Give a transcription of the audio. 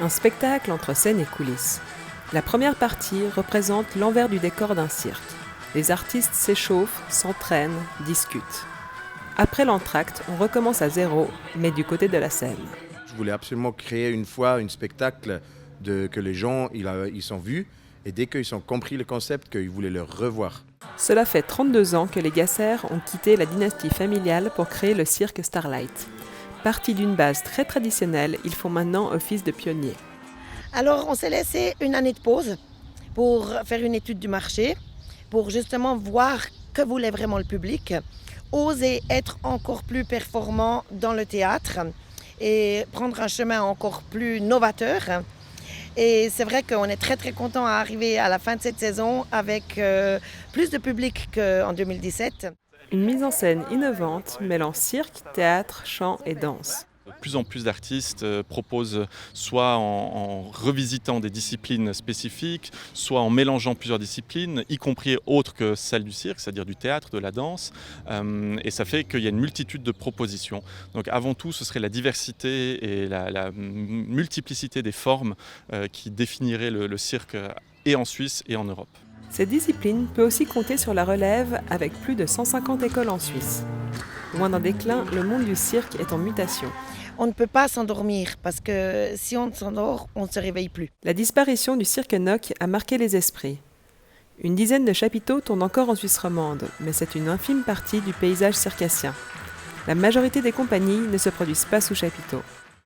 Un spectacle entre scène et coulisses. La première partie représente l'envers du décor d'un cirque. Les artistes s'échauffent, s'entraînent, discutent. Après l'entracte, on recommence à zéro, mais du côté de la scène. Je voulais absolument créer une fois un spectacle que les gens ils sont vus et dès qu'ils ont compris le concept, qu'ils voulaient le revoir. Cela fait 32 ans que les Gasser ont quitté la dynastie familiale pour créer le cirque Starlight. Partis d'une base très traditionnelle, ils font maintenant office de pionniers. Alors on s'est laissé une année de pause pour faire une étude du marché, pour justement voir que voulait vraiment le public, oser être encore plus performant dans le théâtre et prendre un chemin encore plus novateur. Et c'est vrai qu'on est très très content à arriver à la fin de cette saison avec plus de public qu'en 2017. Une mise en scène innovante mêlant cirque, théâtre, chant et danse. De plus en plus d'artistes proposent soit en revisitant des disciplines spécifiques, soit en mélangeant plusieurs disciplines, y compris autres que celles du cirque, c'est-à-dire du théâtre, de la danse. Et ça fait qu'il y a une multitude de propositions. Donc avant tout, ce serait la diversité et la multiplicité des formes qui définiraient le cirque et en Suisse et en Europe. Cette discipline peut aussi compter sur la relève avec plus de 150 écoles en Suisse. Loin d'un déclin, le monde du cirque est en mutation. On ne peut pas s'endormir parce que si on s'endort, on ne se réveille plus. La disparition du cirque Nock a marqué les esprits. Une dizaine de chapiteaux tournent encore en Suisse romande, mais c'est une infime partie du paysage circassien. La majorité des compagnies ne se produisent pas sous chapiteau.